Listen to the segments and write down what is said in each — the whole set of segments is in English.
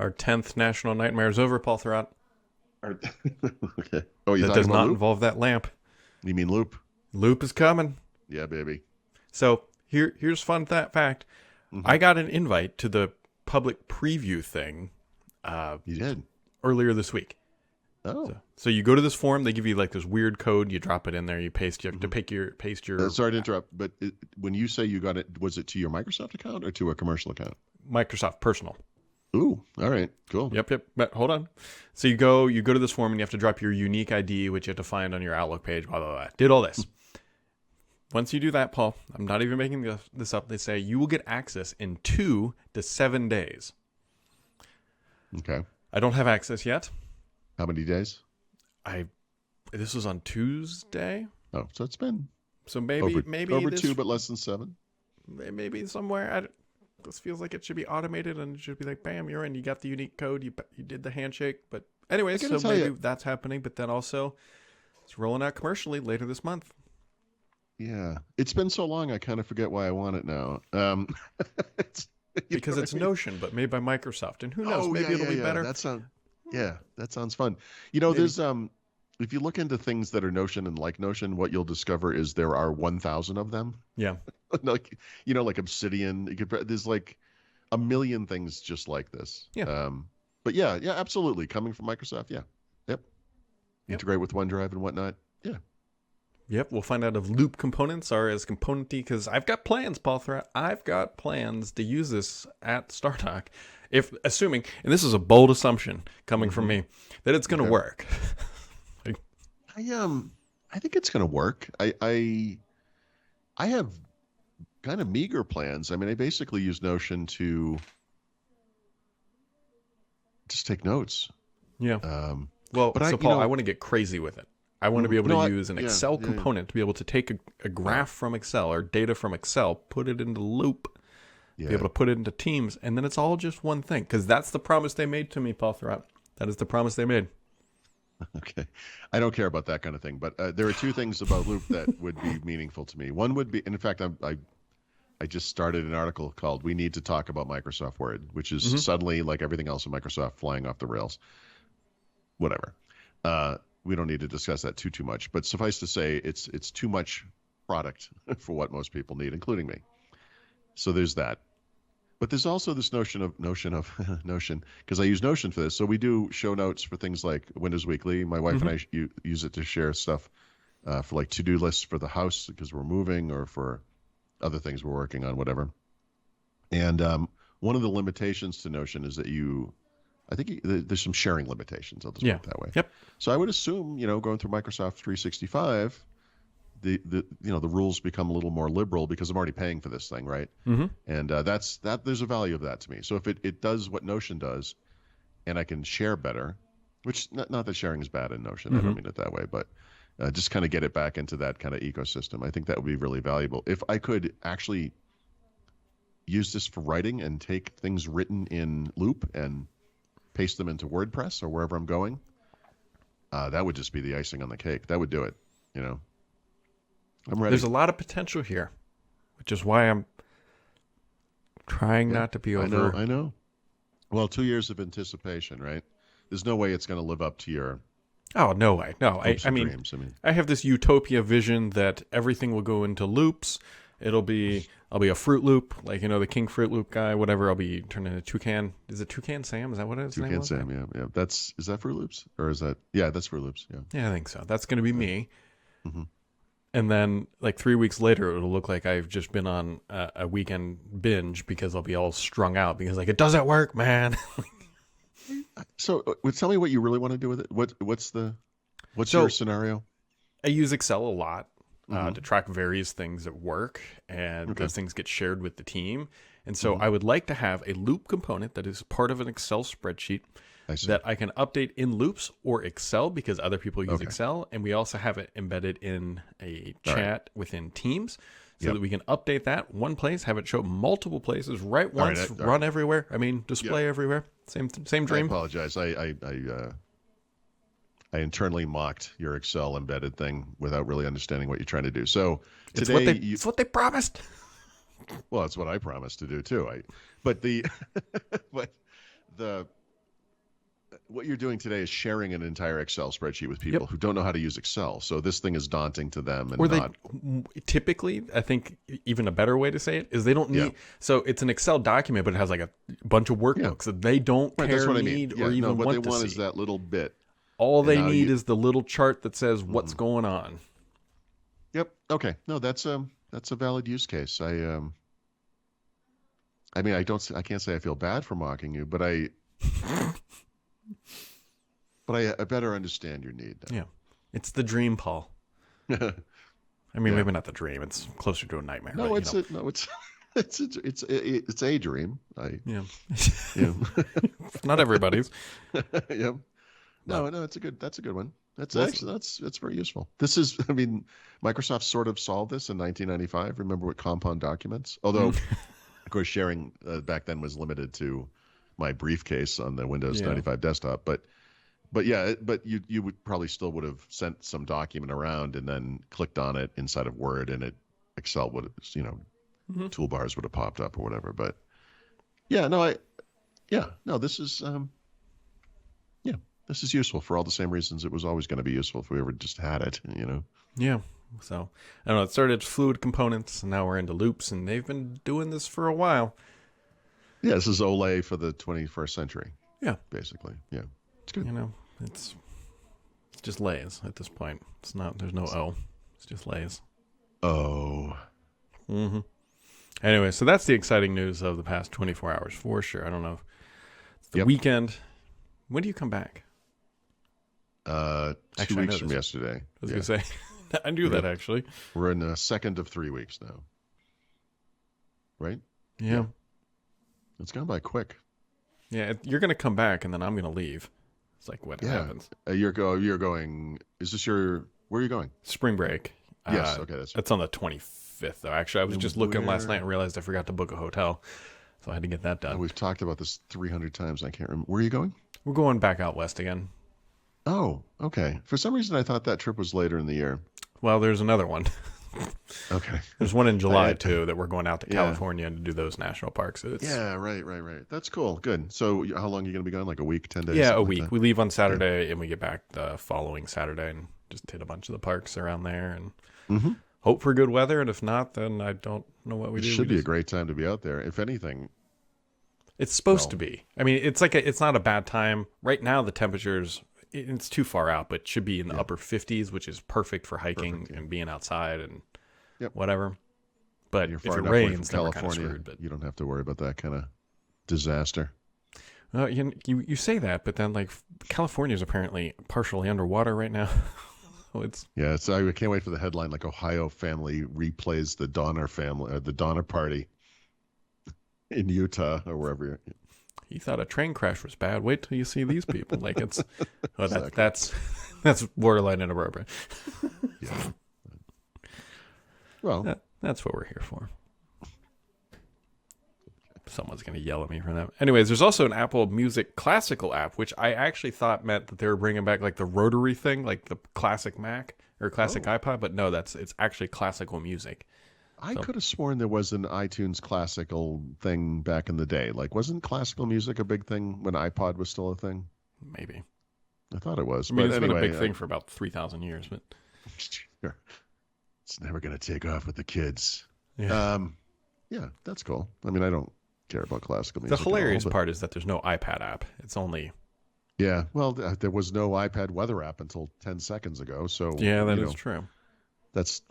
Our 10th National Nightmare is over, Paul Thurrott. Okay. Oh, you That talking does about not loop? involve that lamp. You mean loop? Loop is coming. Yeah, baby. So here's fun fact. Hmm. I got an invite to the public preview thing You did? earlier this week. Oh. So you go to this form, they give you like this weird code, you drop it in there, you paste, you have to paste your Sorry to interrupt, but when you say you got it, was it to your Microsoft account or to a commercial account? Microsoft personal. Ooh, all right, cool. Yep. But hold on. So you go to this form and you have to drop your unique ID, which you have to find on your Outlook page, blah, blah, blah. Did all this. Once you do that, Paul, I'm not even making this up. They say you will get access in 2 to 7 days. Okay. I don't have access yet. How many days? This was on Tuesday. Oh, so it's been So maybe over this, 2, but less than 7. maybe somewhere. This feels like it should be automated and it should be like, bam, you're in. You got the unique code. You did the handshake. But anyway, so maybe that's happening. But then also, it's rolling out commercially later this month. Yeah, it's been so long, I kind of forget why I want it now. Because it's Notion, but made by Microsoft. And who knows? Maybe it'll be better. That sounds fun. You know, there's if you look into things that are Notion and like Notion, what you'll discover is there are 1,000 of them. Yeah. Like, you know, like Obsidian. There's like a million things just like this. Yeah. But yeah, absolutely. Coming from Microsoft, yeah. Yep. Integrate with OneDrive and whatnot. Yeah. Yep. We'll find out if Loop components are as componenty, because I've got plans, Paul Thurrott. I've got plans to use this at StarTalk. Assuming, and this is a bold assumption coming from me, that it's going to work. I think it's going to work. I have kind of meager plans. I mean, I basically use Notion to just take notes. Yeah. But Paul, I want to get crazy with it. I want to be able to use an Excel yeah. component to be able to take a graph from Excel or data from Excel, put it into Loop, be able to put it into Teams, and then it's all just one thing. Because that's the promise they made to me, Paul Thurrott. That is the promise they made. Okay. I don't care about that kind of thing, but there are 2 things about Loop that would be meaningful to me. One would be, and in fact, I just started an article called "We Need to Talk About Microsoft Word," which is suddenly, like everything else in Microsoft, flying off the rails. Whatever. We don't need to discuss that too much, but suffice to say, it's too much product for what most people need, including me. So there's that. But there's also this notion, because I use Notion for this. So we do show notes for things like Windows Weekly. My wife and I use it to share stuff for like to-do lists for the house because we're moving, or for other things we're working on, whatever. And one of the limitations to Notion is that I think there's some sharing limitations. I'll just put it that way. Yep. So I would assume, going through Microsoft 365, the rules become a little more liberal because I'm already paying for this thing, right? Mm-hmm. And there's a value of that to me. So if it does what Notion does, and I can share better, which not that sharing is bad in Notion, I don't mean it that way, but just kind of get it back into that kind of ecosystem. I think that would be really valuable. If I could actually use this for writing and take things written in Loop and paste them into WordPress or wherever I'm going, that would just be the icing on the cake. That would do it. I'm ready. There's a lot of potential here, which is why I'm trying not to be over. I know. Well, 2 years of anticipation, right? There's no way it's going to live up to your Oh, no way. No, hopes I and mean, dreams. I have this utopia vision that everything will go into loops. I'll be a Fruit Loop, like, the King Fruit Loop guy, whatever. I'll be turned into Tucan. Is it Tucan Sam? Is that what his name Tucan was? Sam, yeah. Is that Fruit Loops? Or is that, that's Fruit Loops, yeah. Yeah, I think so. That's going to be me. Mm-hmm. And then, like 3 weeks later, it'll look like I've just been on a weekend binge because I'll be all strung out because, like, it doesn't work, man. So, tell me what you really want to do with it. What's your scenario? I use Excel a lot to track various things at work, and those things get shared with the team. And so I would like to have a loop component that is part of an Excel spreadsheet that I can update in Loops or Excel because other people use Excel. And we also have it embedded in a chat within Teams so that we can update that one place, have it show multiple places, write once, run everywhere. I mean, display everywhere. Same dream. I apologize. I internally mocked your Excel embedded thing without really understanding what you're trying to do. So today, it's what they promised. Well, it's what I promised to do too. But what you're doing today is sharing an entire Excel spreadsheet with people Yep. who don't know how to use Excel. So this thing is daunting to them, and Or not. typically, I think even a better way to say it is they don't need. Yeah. So it's an Excel document, but it has like a bunch of workbooks that they don't Right, care, that's what I need, mean. Yeah, or even no, what want they to want see. is that little bit. All And they now need is the little chart that says what's Mhm. going on. Yep. Okay. No, that's a valid use case. I mean, I can't say I feel bad for mocking you, but I better understand your need now. Yeah, it's the dream, Paul. I mean, Yeah. maybe not the dream. It's closer to a nightmare. No, but, it's a dream. Yeah. Yeah. Not everybody's. Yep. No, that's a good one. That's Well, actually that's very useful. This is, I mean, Microsoft sort of solved this in 1995. Remember with compound documents? Although, of course, sharing back then was limited to my briefcase on the Windows 95 desktop. But yeah, but you would probably still would have sent some document around and then clicked on it inside of Word, and Excel would have, toolbars would have popped up or whatever. But yeah, this is this is useful for all the same reasons it was always going to be useful if we ever just had it, Yeah. So, I don't know. It started as fluid components, and now we're into loops, and they've been doing this for a while. Yeah, this is Olay for the 21st century. Yeah. Basically. Yeah. It's good. It's just lays at this point. It's not, there's no O. It's just lays. Oh. Mm-hmm. Anyway, so that's the exciting news of the past 24 hours for sure. I don't know. It's the weekend. When do you come back? 2 weeks from yesterday. I was going to say, I knew that actually. We're in the second of 3 weeks now. Right? Yeah. It's gone by quick. Yeah, you're going to come back and then I'm going to leave. It's like what happens. You're going, is this where are you going? Spring break. Yes, okay. That's on the 25th though. Actually, I was just looking last night and realized I forgot to book a hotel. So I had to get that done. We've talked about this 300 times. I can't remember. Where are you going? We're going back out west again. Oh, okay. For some reason, I thought that trip was later in the year. Well, there's another one. Okay. There's one in July, too, that we're going out to California to do those national parks. So right. That's cool. Good. So how long are you going to be gone? Like a week, 10 days? Yeah, a week. We leave on Saturday and we get back the following Saturday and just hit a bunch of the parks around there and hope for good weather. And if not, then I don't know what we do. It should be a great time to be out there. If anything, it's supposed to be. I mean, it's not a bad time. Right now, the temperatures, it's too far out, but should be in the upper 50s, which is perfect for hiking and being outside and whatever. But if it rains, then we're kind of screwed. But you don't have to worry about that kind of disaster. Well, you say that, but then like California is apparently partially underwater right now. So I can't wait for the headline, like Ohio family replays the Donner family, the Donner Party in Utah or wherever. He thought a train crash was bad. Wait till you see these people. Like it's that's borderline inappropriate. Yeah. Well, that's what we're here for. Someone's going to yell at me for that. Anyways, there's also an Apple Music Classical app, which I actually thought meant that they were bringing back like the rotary thing, like the classic Mac or classic iPod. But no, it's actually classical music. I could have sworn there was an iTunes classical thing back in the day. Like, wasn't classical music a big thing when iPod was still a thing? Maybe. I thought it was. I mean, but it's anyway, been a big thing for about 3,000 years. But it's never going to take off with the kids. Yeah. Yeah, that's cool. I mean, I don't care about classical music. The hilarious part is that there's no iPad app. It's only... Yeah, well, there was no iPad weather app until 10 seconds ago. So yeah, that is true. That's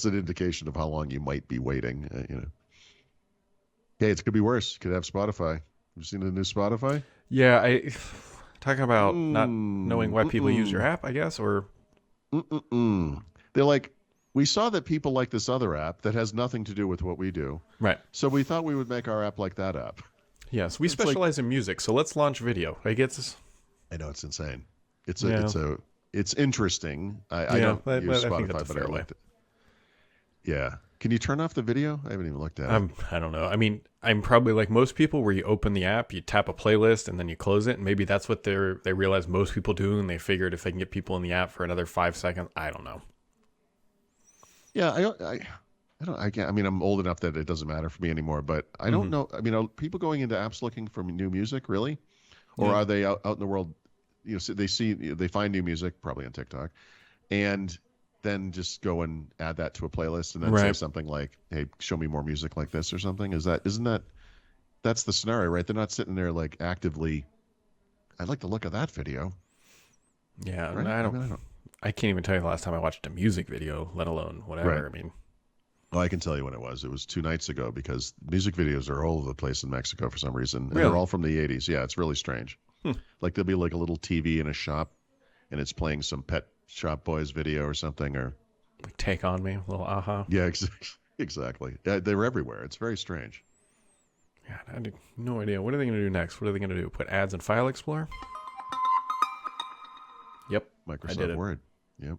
an indication of how long you might be waiting. Hey, it could be worse. You could have Spotify. Have you seen the new Spotify? Yeah, talking about not knowing why people use your app, I guess, or... They're like, we saw that people like this other app that has nothing to do with what we do. Right. So we thought we would make our app like that app. Yes, we specialize in music, so let's launch video. I know, it's insane. It's interesting. I don't use Spotify, but I liked it. Yeah. Can you turn off the video? I haven't even looked at it. I don't know. I mean, I'm probably like most people where you open the app, you tap a playlist, and then you close it. And maybe that's what they realize most people do, and they figured if they can get people in the app for another 5 seconds, I don't know. Yeah, I mean, I'm old enough that it doesn't matter for me anymore, but I don't know. I mean, are people going into apps looking for new music, really? Or are they out in the world? So they find new music probably on TikTok, and then just go and add that to a playlist, and then say something like, "Hey, show me more music like this" or something. Isn't that that's the scenario, right? They're not sitting there like actively. I like the look of that video. Yeah, right? I can't even tell you the last time I watched a music video, let alone whatever. Right. I mean, well, I can tell you when it was. It was 2 nights ago because music videos are all over the place in Mexico for some reason. And really? They're all from the 80s. Yeah, it's really strange. Like there'll be like a little TV in a shop, and it's playing some Pet Shop Boys video or something, or like Take On Me, a little aha. Yeah, exactly. They're everywhere. It's very strange. Yeah, I had no idea. What are they going to do next? What are they going to do? Put ads in File Explorer? Yep, Microsoft Word. Yep.